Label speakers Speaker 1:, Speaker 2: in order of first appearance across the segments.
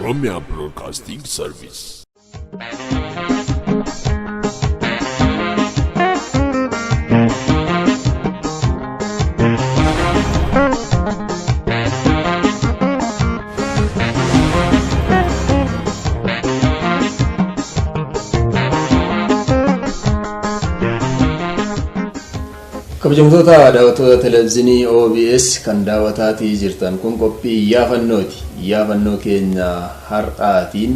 Speaker 1: Oromia Broadcasting Service.
Speaker 2: Kabajamtoota daawwattoota televezyiinii OBS kan daawwataatii jirtan kun qophii iyyaaffannooti. Iyyaafannoo keenya har'aatiin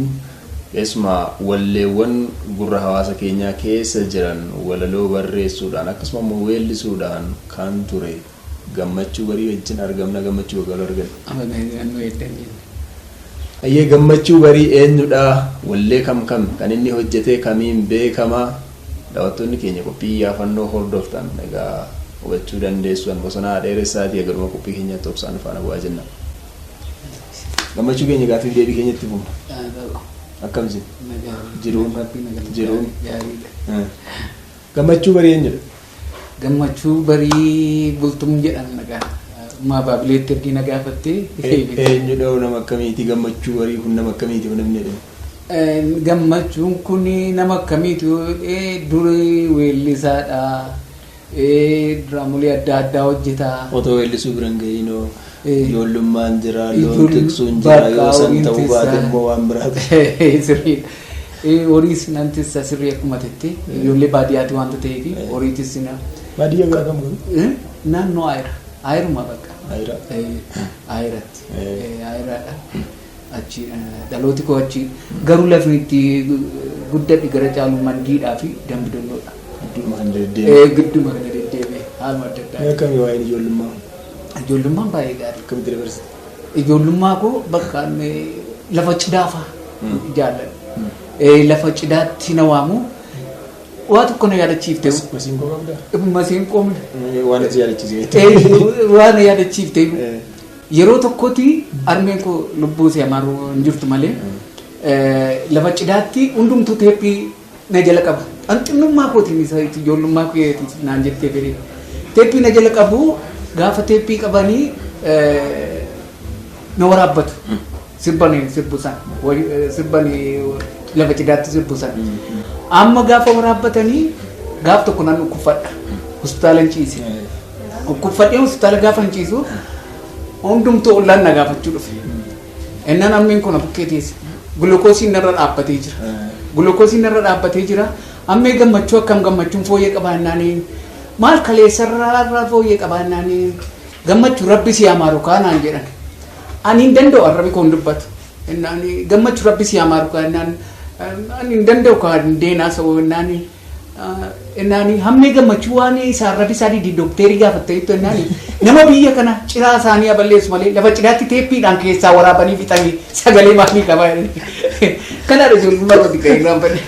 Speaker 2: keessumaa walleewwan gurra hawaasa keenyaa keessa jiran walaloo barreessuudhaan akkasumas weellisuudhaan kan ture Gammachuu Barii wajjin argamna. Gammachuu wal argan. Ayyee Gammachuu Barii eenyudha? Wallee kam kan inni hojjete kamiin beekama? Daawwattoonni keenya qophii iyyaafannoo hordoftan egaa hubachuu dandeessu bosonaa dheeressaatii agaruma qophii keenya toobsaan faana bu'aa jenna. Gammachuu keenya gaaffii deebii keenyatti fuuna. Akkamsi? Jiruun. Gammachuu Barii eenyudha?
Speaker 3: Gammachuu Barii bultum jedhan nagaa. Ma baabileetti ergi nagaa fattee.
Speaker 2: Eenyudha nama akkamiiti? Gammachuu Barii kun nama akkamiiti namni jedhamu?
Speaker 3: Gammachuun kun nama akkamiitu durii weellisaadha. Diraamolee adda addaa hojjeta.
Speaker 2: Otoo weellisuu biran gahiinoo ijoollummaan jira, loon tiksuun jira, yoo san ta'uu baate immoo waan biraati.
Speaker 3: Sirriidha. Horiis nantis sirrii akkuma tette ijoollee baadiyyaatti waanta ta'eef horiitis na.
Speaker 2: Baadiyyaa biraa kam godhu?
Speaker 3: Naannoo Ayira. Ayiruma bakka.
Speaker 2: Ayira.
Speaker 3: Ayiratti. Ayiraadha. Achi dhalooti koo achi garuu lafni itti guddadhi gara caalu mandiidhaa fi dambidolloodha. Gidduma kana deddeebi'e haaluma adda addaa.
Speaker 2: Akkamii waa'een ijoollummaa?
Speaker 3: Ijoollummaan baay'ee gaarii.
Speaker 2: Akkamitti dabarsite?
Speaker 3: Ijoollummaa koo bakka lafa cidaafaa jaalladha. Lafa cidaatti na waamu waa tokko na yaadachiifte.
Speaker 2: Masiinqoo qabdaa?
Speaker 3: Masiinqoo
Speaker 2: waan itti yaadachiifte?
Speaker 3: Waan yaadachiifte. Yeroo tokkotti armeen koo lubbuu si amaaru hin jirtu malee lafa cidaatti hundumtuu teeppii na jala qabu. Anxinnummaa kootiin isa ijoollummaa kootiin naan jettee fedhe. Teeppii na jala qabu gaafa teeppii qabanii na waraabbatu. Sirbusan lafa cidaatti sirbusan. Amma gaafa waraabbatanii gaaf tokko nan kuffadha. Hospitaala hin ciise. Kuffadhee hospitaala gaafa hin ciisu hundumtuu ollaan na gaafachuu dhufe. Ennaan ammeen kun bukkeetiis gulukoosiin narra dhaabbatee jira. Ammee gammachuu akkam gammachuun fooyyee qabaannaanii maal kaleessarraa fooyyee qabaannaanii gammachuu rabbi si amaaru kaanaan jedhan. Ani hin danda'u arrabi koon dubbatu. Ennaan gammachuu rabbi si amaaru kaanaan ani hin danda'u kaan deenaa sa'oo ennaan hammee gammachuu waan isaan rabbi isaanii dookteerii gaafatteettu ennaan nama biyya kana ciraa isaanii aballeessu malee lafa cidaatti teeppiidhaan keessaa waraabanii fixanii sagalee maalii qabaa kanaadha ijoollummaa irratti kan irraan fedhe.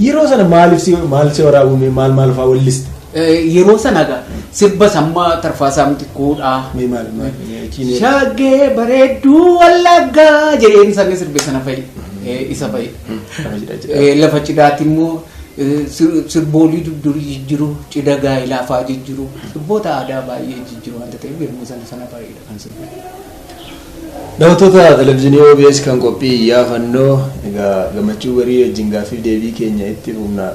Speaker 2: Yeroo sana maal si waraabume maal fa'aa walliste?
Speaker 3: Yeroo sana gaa sirba sammaa tarfaasaa mitiquudha. Shaggee bareedduu wallaggaa jedheen sanni sirbe sana fa'i isa fa'i. Lafa cidaatti immoo sirboolii durii jijjiru cida gaa'ilaa fa'aa jijjiru sirboota aadaa baay'ee jijjiru wanta ta'eef yeroo sana baay'eedha kan sirbu.
Speaker 2: Daawwattoota televezyiinii OBS kan qophii iyyaafannoo egaa Gammachuu Barii wajjin gaaffii deebii keenya itti fufna.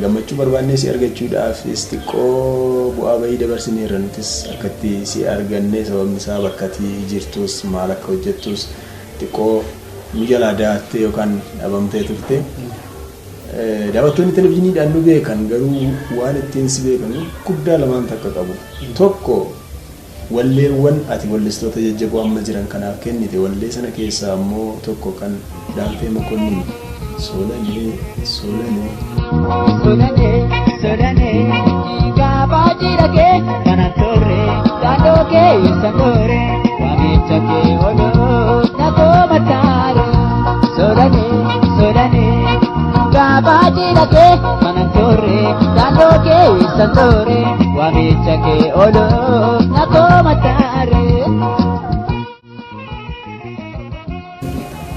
Speaker 2: Gammachuu barbaannee si argachuudhaafis xiqqoo bu'aa bahii dabarsineerra nutis akkatti si arganne sababni isaa bakka ati jirtus maal akka hojjettus xiqqoo mijalaa daattee yookaan dhabamtee turte. Daawwattoonni televezyiiniidhaan nu beekan garuu waan ittiin si beekan guddaa lamaan takka qabu. Tokko walleewwan ati wallistoota jajjaboo amma jiran kanaaf kennite wallee sana keessaa immoo tokko kan Daawwitee Mokoniin Solanee gaafa jiragee kana torre daandoo kee isa torre waamicha kee oloo nakoo mataare Solanee gaafa jiragee kana torre daandoo kee isa torre waamicha kee oloo nakoo mataare.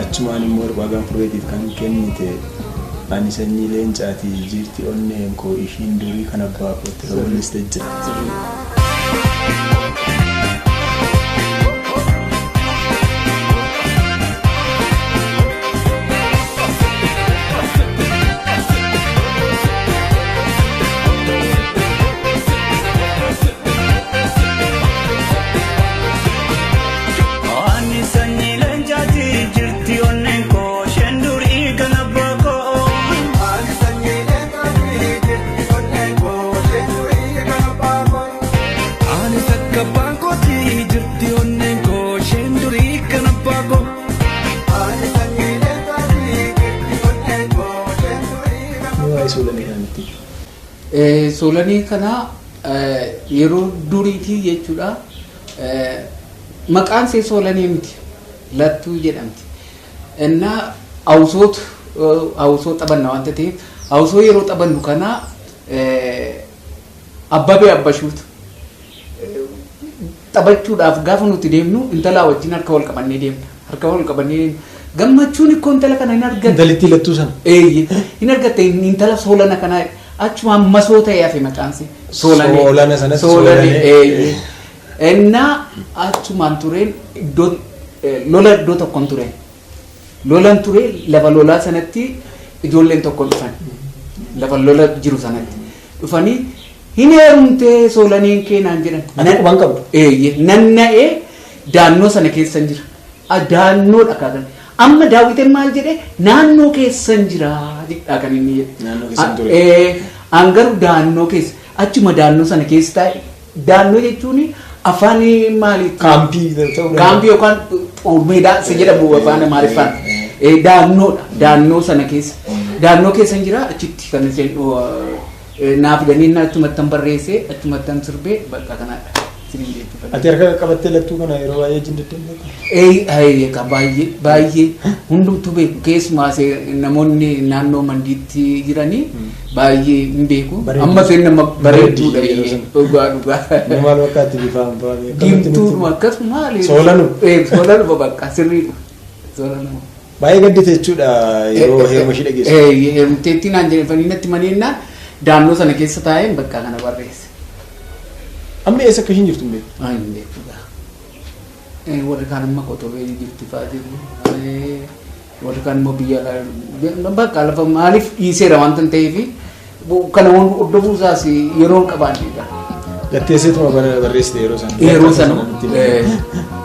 Speaker 2: Achumaan immoo waaqaan furreetiif kan kennite ani sanyii leencaatii jirti onneen koo ishiin durii kan abbaa kootti walliste jira.
Speaker 3: Solanee kana yeroo duriitii jechuudha. Maqaan see Solanee miti lattuu jedhamti. Innaa awusoo taphanna wanta ta'eef awusoo yeroo taphannu kana abbabee abbashuutu taphachuudhaaf gaafa nuti deemnu intalaa wajjin harka wal qabannee deemna. Harka wal qabannee deemna. Gammachuun ikkoo intala kana hin argatte. Intalitti lattuu sana. Hin argatte intala Soolana kana achuma masoo ta'ee hafe maqaansi. Soolana sana Soolane. Innaa achumaan tureen iddoo lola iddoo tokkoon tureen. Lolan ture lafa lolaa sanatti ijoolleen tokko dhufan. Lafa lola jiru sanatti dhufanii hin heerumtee Soolaneen keenaan jedhan. Ana quban qabdu. Nanna'ee daannoo sana keessan jira. Daannoodha kaakan. Amma Daawwiteen maal jedhee naannoo keessan jira jedhaa kan inni jedhe. Naannoo keessan ture. Angaru daannoo keessa achuma daannoo sana keessa taa'e daannoo jechuun afaan maaliif? Kaampii yookaan meedaa isa jedhamu afaan maaliifaan. Daannoo sana keessa. Daannoo keessa jira achitti kan isheen naaf ganii achumattan barreessee achumattan sirbee bakka kanadha. Ati harka qabattee lattuu kana yeroo baay'ee jindattee baay'ee hundumtuu beeku keessumaa namoonni naannoo mandiitti jiranii baay'ee hin beeku. Amma isheen nama bareedduudha dhugaa. Maal fakkaatti bifaan diimtuudhuma akkasuma Soolanuma bakka sirriidha. Soolanuma. Baay'ee gaddite jechuudha yeroo heeruma ishee dhageessu. Heerumteetti naan jedhanii natti maneennaan daannoo sana keessa taa'een bakka kana barreesse. Amma eessa akka hin jirtu beeku? Hin beekuudha. Warri kaan amma qotobee jirti fa'aa jiru. Warri kaan immoo biyya bakka lafa maaliif dhiiseera wanta hin ta'eef kana hordofuu isaas yeroo hin qabaannedha. Gatteesseetuma barreessite yeroo sana? Yeroo sana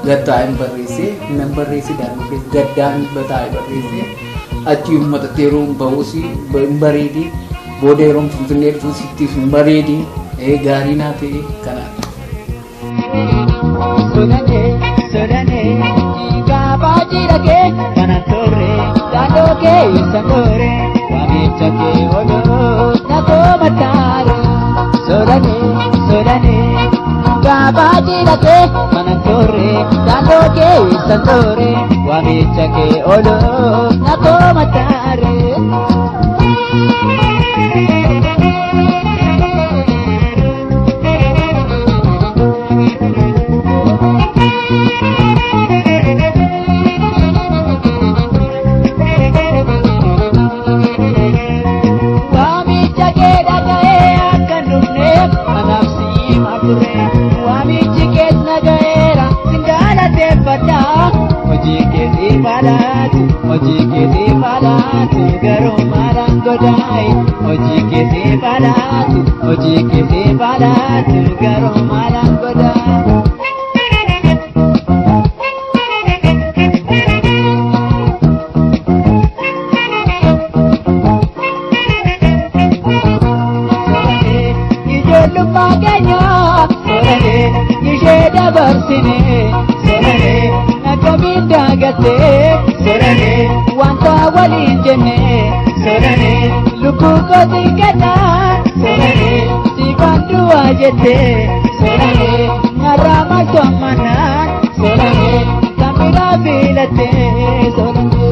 Speaker 3: gattaa'een barreessee nan barreesse daannoo keessa gaddaan bataa'ee barreessee achi uummatatti yeroo bahus hin bareedi booda yeroo finfinnee dhufu sittiif hin bareedi. Gaarii naa ta'e kanaan. Solanee gaafa jiragee kana turre daandoo kee isa turre waamicha kee odoo na koomataare. Solanee gaafa jiragee kana turre daandoo kee isa turre waamicha kee odoo na koomataare. Hojii keetii falaatu garuu maalaan godhaayi. Hojii keetii falaatu garuu maalaan godhaayi. Ijoollummaa keenyaa Solanee ishee dabarsinee Solanee akkamiin daagattee Solanee wanta waliin jennee Solanee lubbuu kootii kennaa Solanee siifaan du'aa jettee Solanee narraa maaltu ammanaa Solanee kan biraa filattee Solanee.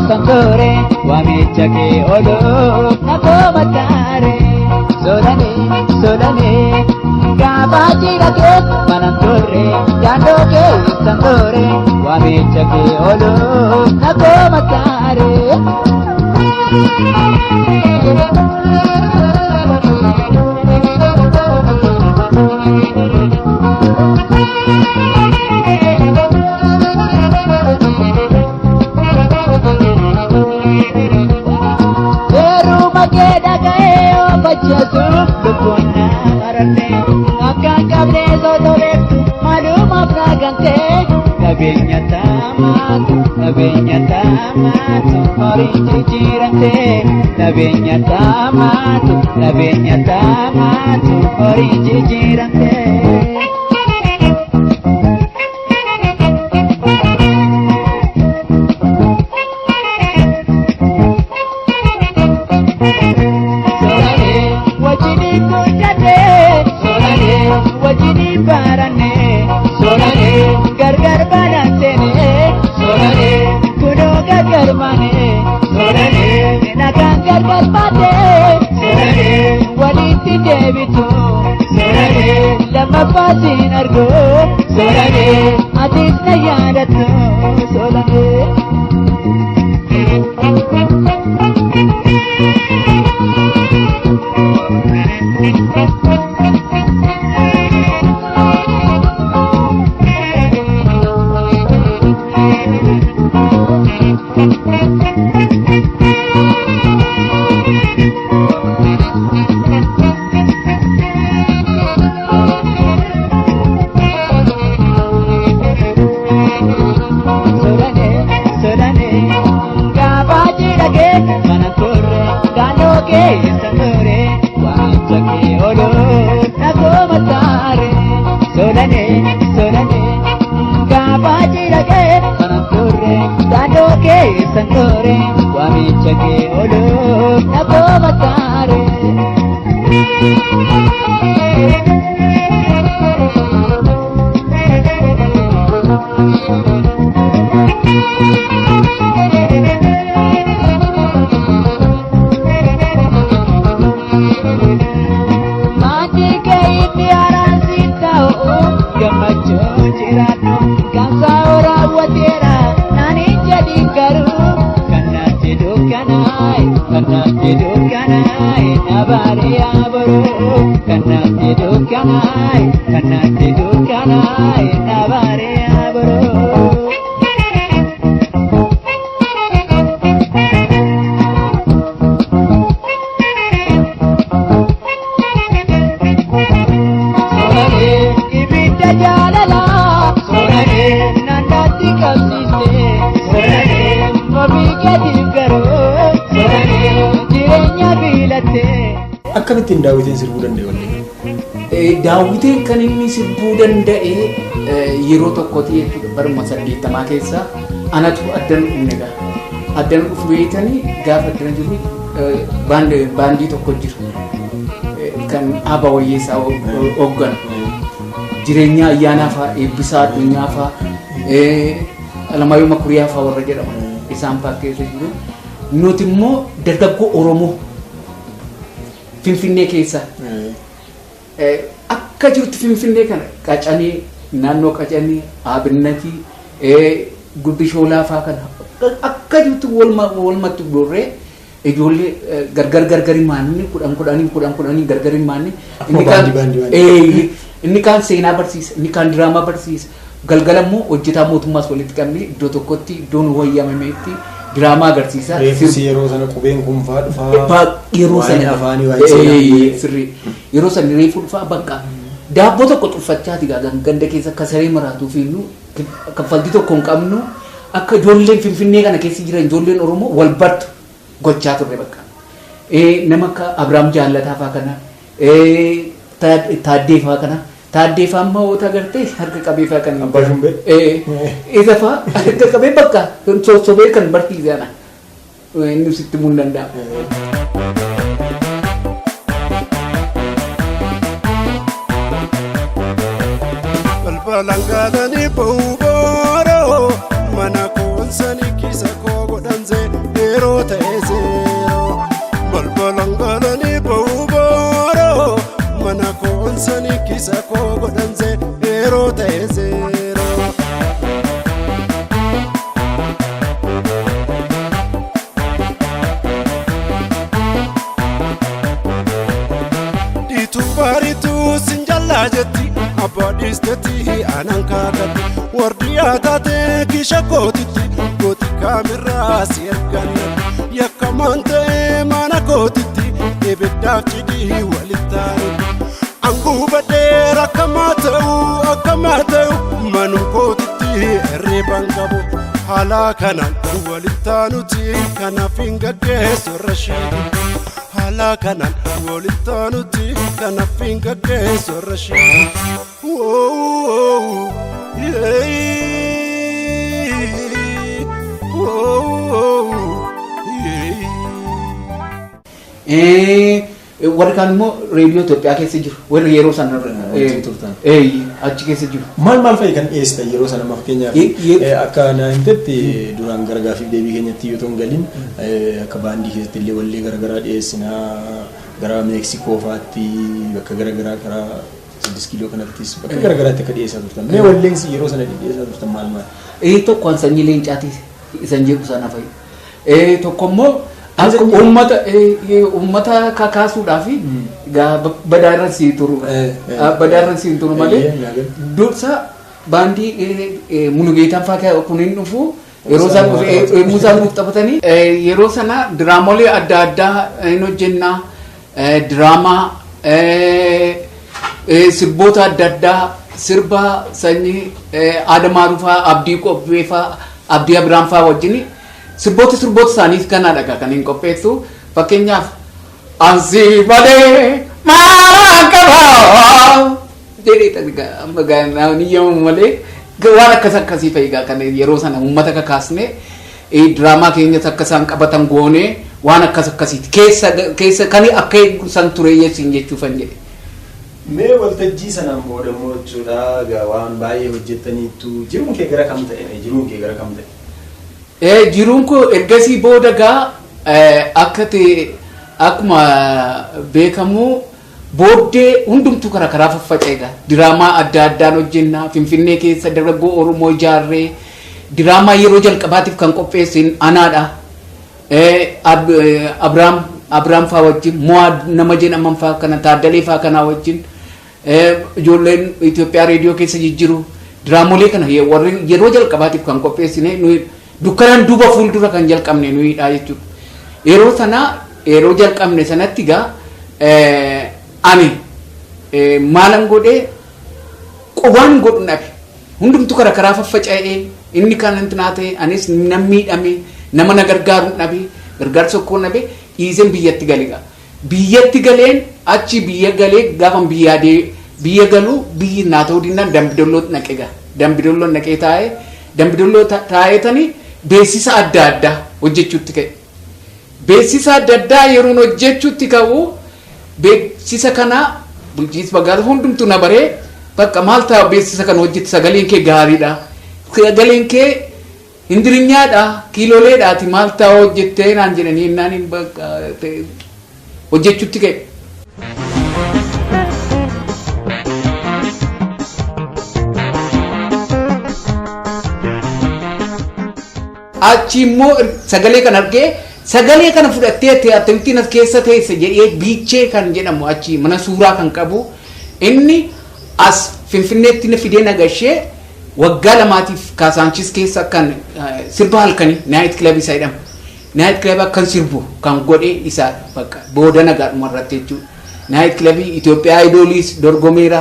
Speaker 3: Santore, waamicha kee odoo na koomataare. Solanee gaafa jiragee manan turre daandoo kee santore waamicha kee odoo na koomataare.
Speaker 4: lukuna marane akka kabre soto beektu maluma fragante nabenya tamatu horii jijjiirante nabenya tamatu horii jijjiirante. Solanee gargar baratene Solanee kuno gargar mane Solanee nagaan gargar baate Solanee walitti deebitu Solanee lammaffaatiin argu Solanee atis na yaadattu Solanee. Santore, wamicha ke olo, nabo matare. Mati ke indiaran sitao, gammachuu jirano, kansa ora watera, nani jadi karu. Kanarratti nabare aboro kanarratti nabare aboro. Solanee ibidda jaalala Solanee nandatti qabsiiste Solanee ofii gadiif garuu jireenya biilatte.
Speaker 2: Akkamittiin Daawwiteen sirbuu danda'e wallee?
Speaker 3: Daawwiteen kan inni sirbuu danda'e yeroo tokkotti jechuudha baruma 80 keessa anatu addan dhufnedha. Addan dhufu beekanii gaafa addan jiru baandii tokko jiru kan Aba Wayyeessaa hoogganu jireenya ayyaanaa fa'aa eebbisaa addunyaa fa'aa Alamaayyoo Makuriyaa fa'aa warra jedhaman isaan fa'aa keessa jiru. Nuti immoo dargaggoo Oromoo Finfinnee keessa akka jirtu Finfinnee kana qacanii naannoo qacanii Abinnatii Guddishoolaa fa'aa kana akka jirtu walumatti gorree ijoollee gargar maanni kudhan gargar maanni inni kaan seenaa barsiisa inni kaan diraamaa barsiisa galgala immoo hojjetaa mootummaas walitti qabnee iddoo tokkotti iddoon wayyamameetti diraamaa agarsiisa.
Speaker 2: Reeffi yeroo sana qubeen kun fa'aa dhufaa
Speaker 3: yeroo sana
Speaker 2: afaanii waa'ee
Speaker 3: sirrii yeroo sana reeffu dhufaa bakka daabboo tokko xuffachaati ganda keessa akka saree maraatuu fi kaffaltii tokko hin qabnu akka ijoolleen Finfinnee kana keessa jiran ijoolleen Oromoo wal bartu gochaa turre bakka. Nama akka Abiraam Jaallataa fa'aa kana Taaddee fa'aa kana Taaddee fa'aa amma hoota agartee harka qabee fa'aa kan
Speaker 2: Abbaa Shumbee
Speaker 3: isa fa'aa harka qabee bakka sosobee kan barsiisana inni sitti mun danda'a.
Speaker 5: Balbalangaalanii booroo mana koonsanii kisa koo godhanse yeroo ta'e seeroo. Balbalangaalanii booroo mana koonsanii kisa koo godhanse yeroo ta'e seeroo. Dhiituu baariituu sinjallaa jetti. Abbaa stati anan kaakatti wardiyaa taatee kisha kootitti gooti kaamirraa si erganna yakkamaan ta'ee mana kootitti ibiddaaf cidhii walittaanu anguubadhee rakkamaa ta'u manum kootitti herreeban qabu haala kanaan walittaanuti kanaaf hin gaggeessu rashiidi haala kanaan walittaanuti kanaaf hin gaggeessu rashiidi
Speaker 3: warri kaan immoo reediyoo Itoophiyaa keessa jiru warri yeroo sana achi keessa jiru.
Speaker 2: Maal fa'i kan dhiyeessitan yeroo sana fakkeenyaaf akka naantetti duraan gargaaraa fi deebii keenyatti yoo ta'u galiin akka baandii keessatti illee wallee garagaraa dhiyeessinaa gara Meeksikoo fa'aatti bakka garagaraa karaa 6 kiiloo kanattis bakka garagaraatti akka dhiyeessaa turtan. Mee walleensi yeroo sana dhiyeessaa turtan maal?
Speaker 3: Tokkoon sanyii leencaati isan jeequ sana fa'i. Tokko immoo ummata kakaasuudhaaf badaarra sii turu malee dursa baandii Munugeetaan fa'aa kuniin dhufu yeroo isaan muuzaa nuuf taphatanii yeroo sana diraamolee adda addaa hin hojjennaa diraamaa sirboota adda addaa sirba sanyii Adamaaruu fa'aa Abdii Qophee fa'aa Abdii Abiraan fa'aa wajjin sirboota isaaniif kanaadha kan hin qopheessu fakkeenyaaf ansii badee maan qabaa jedhee amma gaaniyyamu malee waan akkasii fa'igaa kan yeroo sana uummata kakaasne diraamaa keenyas akka isaan qabatan goonee waan akkasiiti keessa kan akka eegumsan ture jechuufan jedhe.
Speaker 2: Mee waltajjii sanaan booda immoo jechuudha waan baay'ee hojjettaniitu jiruun kee gara kam ta'e?
Speaker 3: Jiruun koo ergasii booda gaa akkuma beekamu booddee hundumtuu karaa faffaca'eega diraamaa adda addaan hojjennaa Finfinnee keessa dargaggoo Oromoo ijaarree diraamaa yeroo jalqabaatiif kan qopheessin anaadha. Abiraam fa'aa wajjin Mo'aa nama jedhaman fa'aa kana Taaddalee fa'aa kanaa wajjin ijoolleen Itoophiyaa reediyoo keessa jijjiru diraamolee kana yeroo jalqabaatiif kan qopheessine dukkanaan duuba fuuldura kan jalqabne nuyidha jechuudha. Yeroo jalqabne sanatti gaa ani maalan godhee qubaan godhu dhabe hundumtu karaa faffaca'ee inni kan intinaa ta'e anis nam miidhame nama na gargaaru dhabe gargaarsa tokko dhabe dhiiseen biyyatti galee biyyatti galeen achi biyya galee gaafan biyya galuu biyyi naa ta'uu dinnaan Dambidolloo naqee taa'ee Dambidolloo taa'eetanii beeksisa adda addaa hojjechuutti ka'e. Beeksisa adda addaa yeroo hojjechuutti ka'u beeksisa kana bulchiinsa magaalaa hundumtuu na baree bakka maal ta'a beeksisa kana hojjette sagaleen kee gaariidha. Sagaleen kee hindirinyaadha kiilooleedhaati maal ta'a hojjettee naan jedhanii naan bakka hojjechuutti ka'e. Achi immoo sagalee kan argee sagalee kana fudhattee attantiin as keessa teesse jedhee biichee kan jedhamu achi mana suuraa kan qabu inni as Finfinneetti na fidee nagashee waggaa lamaatiif Kaasaanchis keessa kan sirba halkanii naayit kilabii isaa jedhama. Naayit kilabii akkan sirbu kan godhee isaa bakka booda nagaadhuma irratti jechuudha. Naayit kilabii Itoophiyaa Idooliis dorgomeera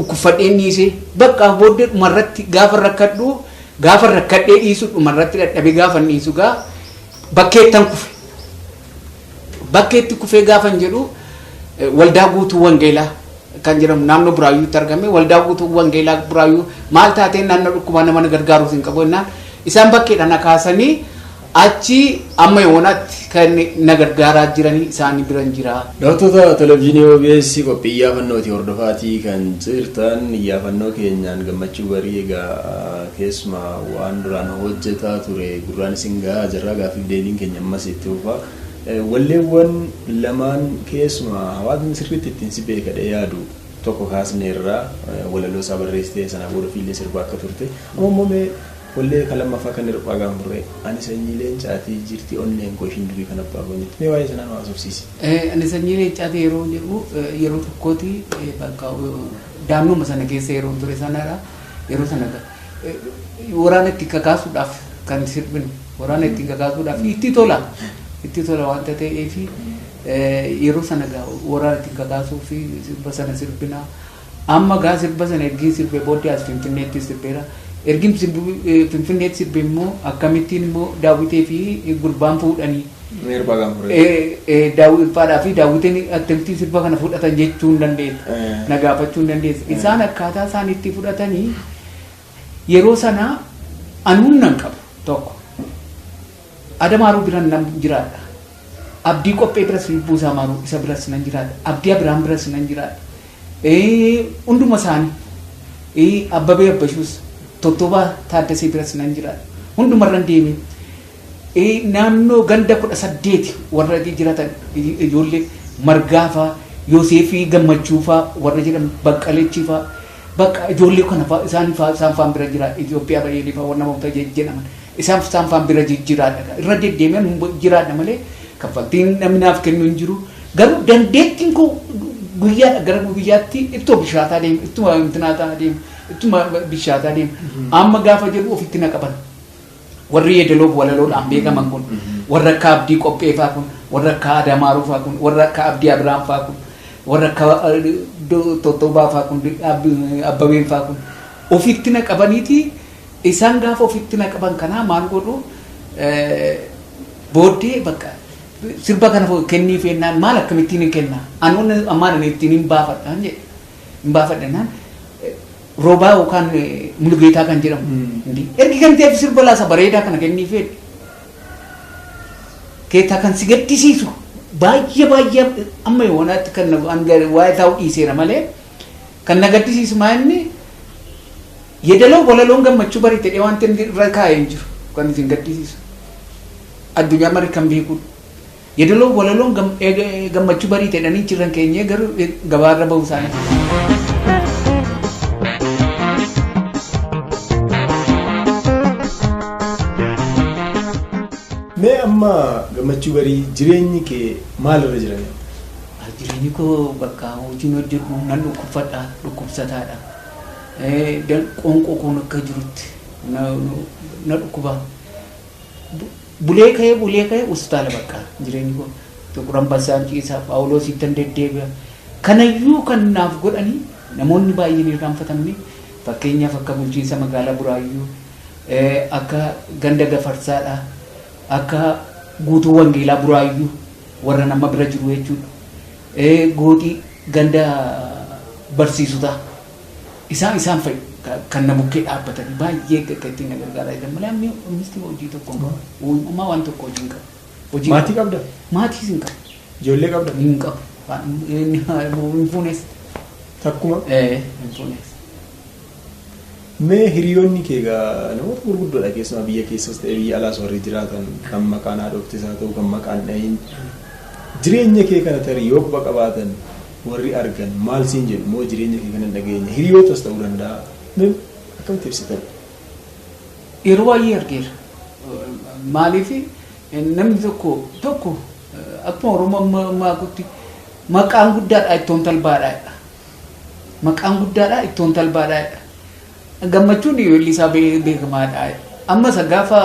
Speaker 3: uffadheen dhiisee bakka booddee dhumarratti gaafa rakkadhee dhiisu dhumarratti dadhabee gaafan dhiisu gaa bakkeetti kufee gaafan jedhu waldaa guutuu wangeelaa kan jedhamu naannoo Buraayyuutti argame waldaa guutuu wangeelaa Buraayyuu maal taateen naannoo dhukkubaa nama gargaaruuf hin qabu jennaan isaan bakkeedha na kaasanii achi amma yoonaatti kan na gargaaraa jiranii isaanii biran jira.
Speaker 2: Daawwattoota televezyiinii OBS qophii iyyaafannootii hordofaatii kan jirtan iyyaafannoo keenyaan gammachuu barii egaa keessumaa waan duraan hojjetaa ture gurraan isin gahaa jirra gaafiif deebiin keenya ammas itti fufaa. Walleewwan lamaan keessumaa hawaasni sirriitti ittiin si beekadhe yaadu tokko kaasneerraa walaloo isaa barreessitee sana booda fiillee sirbaa akka turte ammoo wallee kalamaffaa kan hirphaa gaanfurree ani sanyii leencaatii jirti onneen koo ishiin durii kan abbaa goonyetti mee waa'ee sanaan haasofsiisi.
Speaker 3: Ani sanyii leencaatii yeroo jedhu yeroo tokkooti bakka daannuma sana keessa yeroo ture sanadha yeroo sana waraana itti kakaasuudhaaf kan sirbinu waraana itti kakaasuudhaaf itti tola wanta ta'eefi yeroo sana gaa waraanatti kakaasuu fi sirba sana sirbinaa amma gaa sirba sana ergii sirbee booddee as Finfinneetti sirbeera ergin Finfinneetti sirbe immoo akkamittiin immoo Daawwitee fi gurbaan fuudhanii
Speaker 2: Mirba gamuree.
Speaker 3: Daawwitee fi Daawwiteen attamtii sirba kana fudhatan jechuu hin dandeessa. Na gaafachuu hin dandeessa. Isaan akkaataa isaan itti fudhatanii yeroo sana anuun nan qabu tokko. Adamaaruu biraan nan jiraadha. Abdii qophee biras buusaa maaruu isa biras nan jiraadha. Abdii Abiraan biras nan jiraadha. Hunduma isaanii Abbabee Abbashuus Tottobaa Taaddasee biras nan jiraadha. Hundumarran deemee. Naannoo ganda 18 warra jiratan ijoollee Margaafaa Yoosefii Gammachuufaa warra jedhan Baqqaleechifaa bakka ijoollee kana fa'aa isaan fa'aan bira jira Itoophiyaa baay'ee fa'aa warra moota jedhaman isaan fa'aan bira jiraadha irra deddeebi'an jiraadha malee kaffaltiin naminaaf kennu hin jiru garuu dandeettiin koo guyyaa gara guyyaatti ittoo bishaataa deemu ittuma imtinaataa deemu ittuma bishaataa deemu amma gaafa jedhu ofitti na qaban. Warri yeedaloof walaloodhaan beekaman kun warra akka Abdii Qophee fa'aa kun warra akka Adamaaruu fa'aa kun warra akka Abdii Abiraan fa'aa kun warra akka Tottobaa fa'aa kun Abbabeen fa'aa kun ofitti na qabaniiti isaan gaafa ofitti na qaban kanaa maal godhu booddee bakka sirba kana kennii feennaan maal akkamittiin hin kennaa anoonni ammaan ittiin hin baafadhaan jedhe hin baafadhanaan roobaa yookaan mulgeetaa kan jedhamu. Ergi kan ta'eef sirba laasa bareedaa kana kennii fedhe. Keetaa kan si gaddisiisu baay'ee amma yoonaatti kan waa'ee taa'u dhiiseera malee kan na gaddisiisu maanni yeedaloo walaloon gammachuu barii ta'ee wanti irra kaa'ee hin jiru kan isin gaddisiisu. Addunyaa marii kan beekudha. Yeedaloo walaloon gammachuu barii ta'edhanii jiran keenya garuu gabaarra bahuu isaanii.
Speaker 2: Mee amma gammachuu barii jireenyi kee maalirra jiran?
Speaker 3: Jireenyi koo bakka hojiin hojjetu nan dhukkubfadha dhukkubsataadha. Qoonqoo kun akka jirutti na dhukkuba. Bulee ka'ee hospitaala bakka jireenyi koo Tuquran Bassaan ciisaa Phaawulosiitti deddeebi'a. Kanayyuu kan naaf godhanii namoonni baay'een irraanfatamni fakkeenyaaf akka bulchiinsa magaalaa Buraayyuu akka ganda Gafarsaadha. Akka guutuu wangeelaa Buraayyuu warra nama bira jiru jechuudha. Gootii ganda barsiisota isaan fa'i kan na bukkee dhaabbatanii baay'ee akka ittiin na gargaaraa jiran malee amma oomishni hojii tokko hin qabu. Uumamaa waan tokko hojii hin qabu.
Speaker 2: Maatii qabda?
Speaker 3: Maatiis hin qabu.
Speaker 2: Ijoollee qabda?
Speaker 3: Hin qabu. Hin fuunes.
Speaker 2: Takkuma?
Speaker 3: Hin fuunes.
Speaker 2: Mee hiriyoonni kee namoota gurguddoodha keessumaa biyya keessas ta'e biyya alaas warri jiraatan kan maqaan haadhooftis haa ta'u kan maqaan dhahin jireenya kee kana tarii yoo quba qabaatan warri argan maal siin jedhu moo jireenya kee kana dhageenya hiriyootas ta'uu danda'a mee akkamitti ibsitan?
Speaker 3: Yeroo baay'ee argeera. Maaliif namni tokko akkuma Oromoo maakutti maqaan guddaadha ittoon talbaadha. Maqaan guddaadha ittoon talbaadha. Gammachuun weellisaa beekamaadha. Ammas gaafa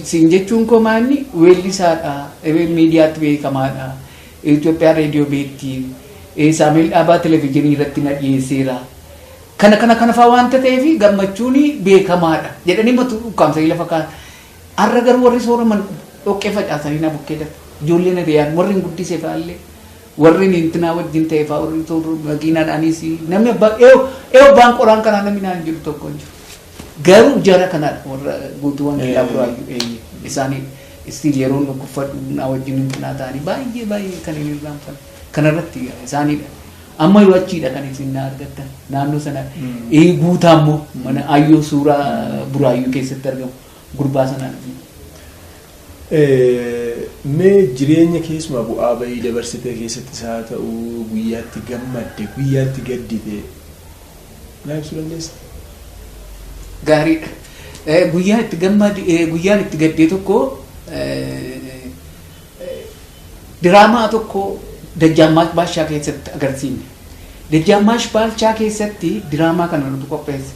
Speaker 3: siin jechuun koo maanni weellisaadha. Miidiyaatti beekamaadha. Itoophiyaa reediyoo beektii. Saameel Dhaabaa televezyiinii irratti na dhiyeesseera. Kana fa'aa waanta ta'eef gammachuun beekamaadha. Jedhanii matu ukkaamsanii lafa kaa'an. Har'a garuu warri sooraman dhoqqee facaasanii na bukkee dha. Ijoolleen hiriyaan warri hin guddisee fa'aallee. Warri intinaa wajjin ta'e fa'aa warri tolu makiinaadhaanis namni abbaan qoraan kanaa namni naan jiru tokko hin jiru. Garuu jara kanaadha warra guutuu wangeelaa Buraayyuu isaanii istiin yeroo dhukkubfadhu naa wajjin intinaa ta'anii baay'ee kan hin irraanfanne. Kanarratti isaaniidha. Amma yoo achiidha kan isin na argattan naannoo sana guutaa immoo mana ayyoo suuraa Buraayyuu keessatti argamu gurbaa sanaan.
Speaker 2: Mee jireenya keessumaa bu'aa bahii dabarsitee keessattis haa ta'u guyyaatti gammadde guyyaatti gaddite naa ibsuu dandeessa?
Speaker 3: Gaariidha. Guyyaan itti gaddee tokko diraamaa tokko Dajjaammash Baashaa keessatti agarsiifne. Dajjaammash Baashaa keessatti diraamaa kana nuti qopheesse.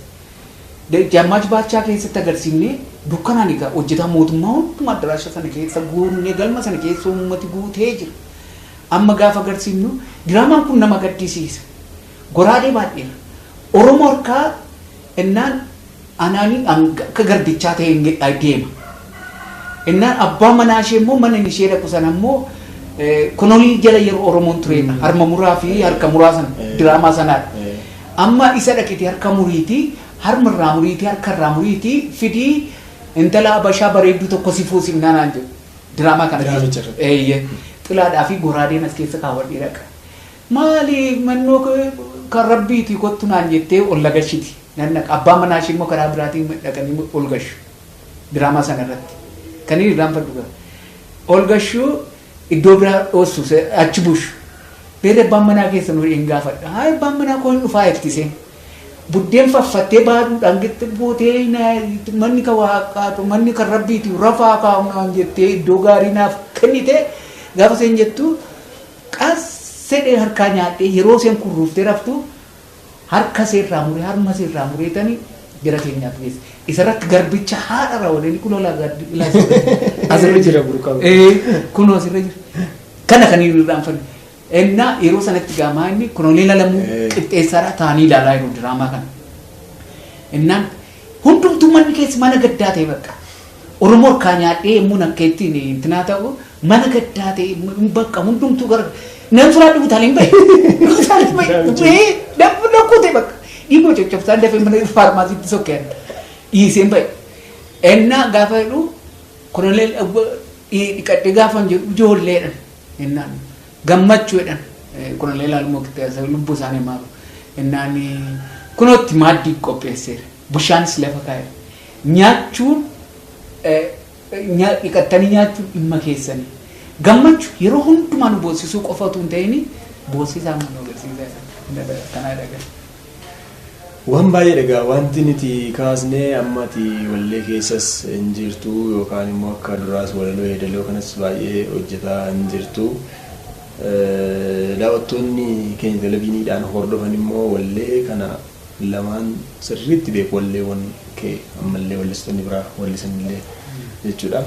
Speaker 3: Gammachuu baachaa keessatti agarsiifne dukkanaan egaa hojjetaa mootummaa hundumaa daraasha sana keessa guunnee galma sana keessa uummati guutee jira. Amma gaafa agarsiifnu diraamaan kun nama gaddisiisa. Goraadee baay'eera. Oromoo harkaa innaan anaanii akka garbichaa ta'e deema. Innaan abbaa manaa ishee immoo mana ishee dhaqu sana immoo kunolii jala yeroo Oromoon tureedha. Harma muraa fi harka muraa sana diraamaa sanaadha. Amma isa dhaqiti harka muriitii harma irraa muriitii harka irraa muriitii fidii intala Habashaa bareedduu tokko si fuusimnaan jedhu diraamaa kana keessa. Xilaadhaa fi goraadeen as keessa kaawwadhee dhaqa. Maali mannoo kan rabbiitii kottu naan jettee ol lagashiti. Abbaa manaa ishee immoo karaa biraatiin dhaqanii ol gashu diraamaa sana irratti. Kan inni irraanfadhu gara. Ol gashuu iddoo biraa dhoossu achi bushu. Beera abbaan manaa keessa nu hin gaafadha. Haa abbaan manaa koo hin dhufaa ittise. Buddeen faffattee baaduudhaan gitti bootee manni kan waaqaatu manni kan rabbiiti rafaa kaa'uudhaan jettee iddoo gaarii naaf kennite gaafa isheen jettu qassedhee harkaa nyaadhee yeroo isheen kurruuftee raftu harka seerraa muree harma seerraa mureetanii gara keenyaaf geesse. Isarratti garbicha haadha waliin kunoo asirra jira burqaa. Kunoo asirra jira. Kana kan inni irraanfanne. Enna yeroo sanatti gaamaa inni kunoolee lalamuu qixxeessaadha ta'anii ilaalaa jiru diraamaa kana. Ennaan hundumtuu manni keessa mana gaddaa ta'e bakka. Oromoo harkaa nyaadhee yemmuu akka ittiin intinaa ta'u mana gaddaa ta'e bakka hundumtuu gara nan suuraa dhibu taaliin bahe. Dabbu dhakkute bakka. Dhiiboo coccobsaan dafee mana faarmaasiitti sokkeen dhiiseen bahe. Ennaa gaafa jedhu kunoolee dhiqadhee gaafa jedhu ijoolleedhaan. Ennaan Gammachuu jedhan kunoolee ilaaluu qixxeessa lubbuu isaanii maalu. Ennaan kunootti maaddii qopheesseera. Bushaanis lafa kaa'eera. Nyaachuun dhiqattanii nyaachuun dhimma keessanii. Gammachuu yeroo hundumaa nu boonsisuu qofa otoo hin ta'in boonsisaa nu agarsiisa. Kanaa dhagaa.
Speaker 2: Waan baay'ee dhagaa wanti nuti kaasnee ammati wallee keessas hin jirtu yookaan immoo akka duraas walaloo yeedaloo kanas baay'ee hojjetaa hin jirtu. Daawwattoonni keenya televezyiiniidhaan hordofan immoo wallee kana lamaan sirriitti beeku walleewwan kee ammallee wallistoonni biraa wallisanillee jechuudha.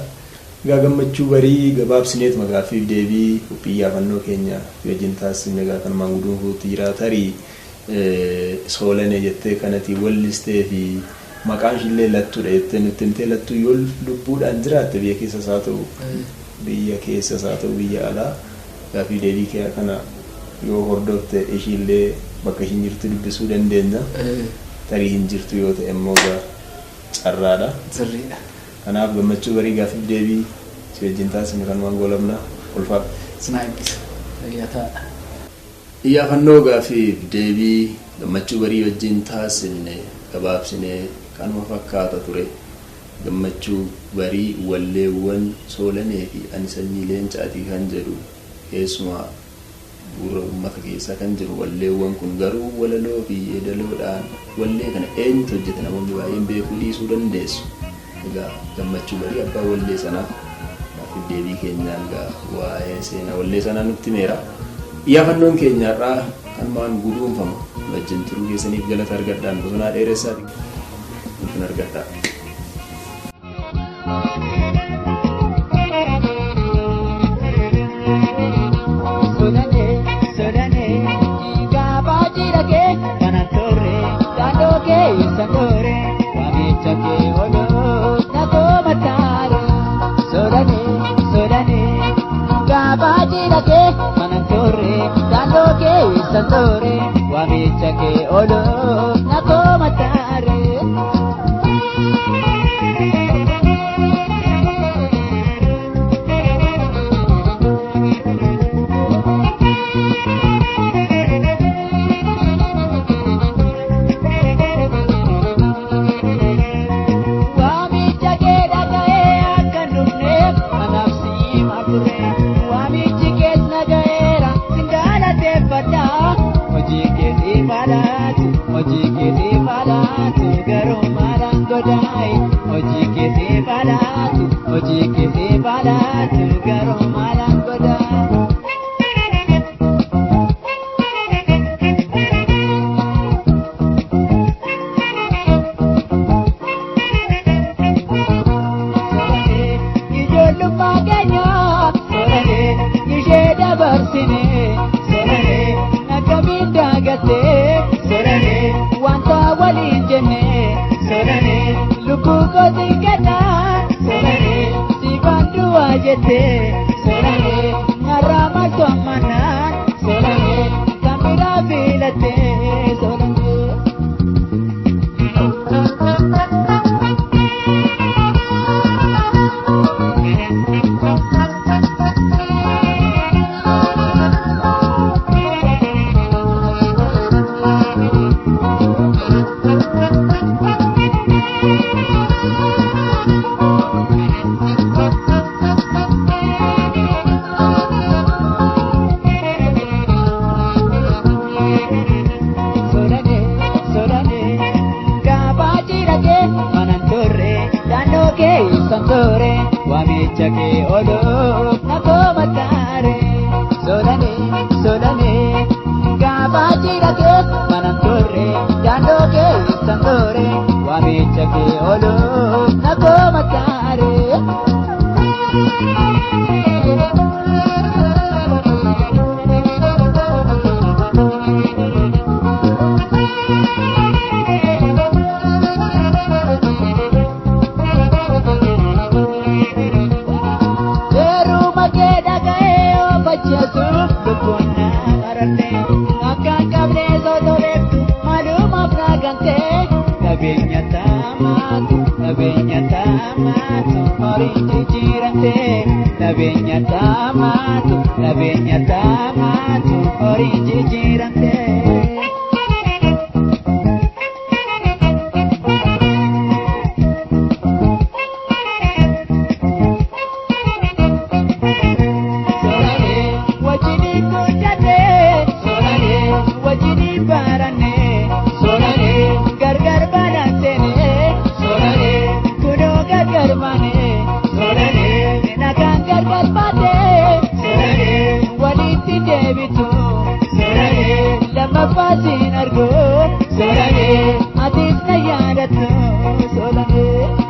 Speaker 2: Egaa gammachuu barii gabaabsineet magaafiif deebii qophii iyyaafannoo keenya wajjin taasisne egaa kan maangudoon fuutii jira tarii Soolanee jettee kanatti wallistee fi maqaan ishillee lattuudha jettee nutti himtee lattuu yoo lubbuudhaan jiraatte biyya keessas haa ta'u biyya alaa gaafii deebii kee kana yoo hordofte ishillee bakka ishiin jirtu dubbisuu dandeenya. Tarii hin jirtu yoo ta'e immoo carraadha.
Speaker 3: Sirriidha.
Speaker 2: Kanaaf gammachuu barii gaafiif deebii si wajjin taasisne kan waan goolabna ulfaadha.
Speaker 3: Snaayipis fayyataadha.
Speaker 2: Iyyaafannoo gaafiif deebii gammachuu barii wajjin taasisne gabaabsine kanuma fakkaata ture. Gammachuu barii walleewwan Soolanee fi ani sanyii leencaatii kan jedhu keessumaa gurra uummata keessaa kan jiru walleewwan kun garuu walaloo fi yeedaloodhaan wallee kana eenyutu hojjete namoonni baay'een beekuu dhiisuu dandeessu. Egaa gammachuu barii abbaa wallee sanaa gaafiif deebii keenyaan waa'ee seenaa wallee sanaa nutti himeera. Iyyaafannoon keenyarraa kan maan guduunfama wajjin turuu keessaniif galata argadhaan bosonaa dheeressaati. Kun argadhaa.
Speaker 4: Santore, wamicha ke olo, nako matare. Wamicha ke dagae akanumne, anapsi mapure. Wamichi ke nagaera, singala te pata. Oji kooti kenna Solanee si bandu ajete Solanee marama tomana Solanee kamira bilate Solanee Santore, wamicha ke olo, nakoma tare. Solanee, gabachira ke manantore, dando ke santore, wamicha ke olo, nakoma tare. Nabeenya tamatu, orinji jirante. Nabeenya tamatu, orinji jirante. Solanee, wajini kujate. Solanee, wajini barane. Solanee, gargar balatene. Solanee, kuno gargar mane. Solanee, nagaan gargar baate. Solanee, walitti deebitu. Solanee, lammaffaatiin argu. Solanee, atiis na yaadattu. Solanee.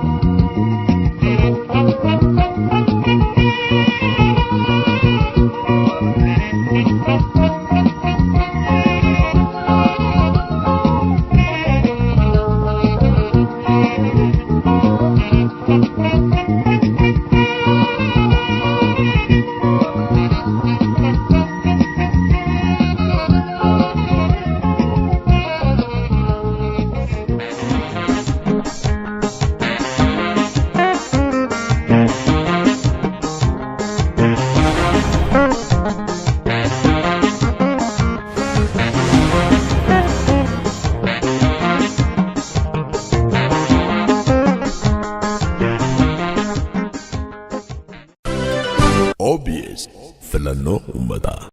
Speaker 1: OBS filannoo uummataa.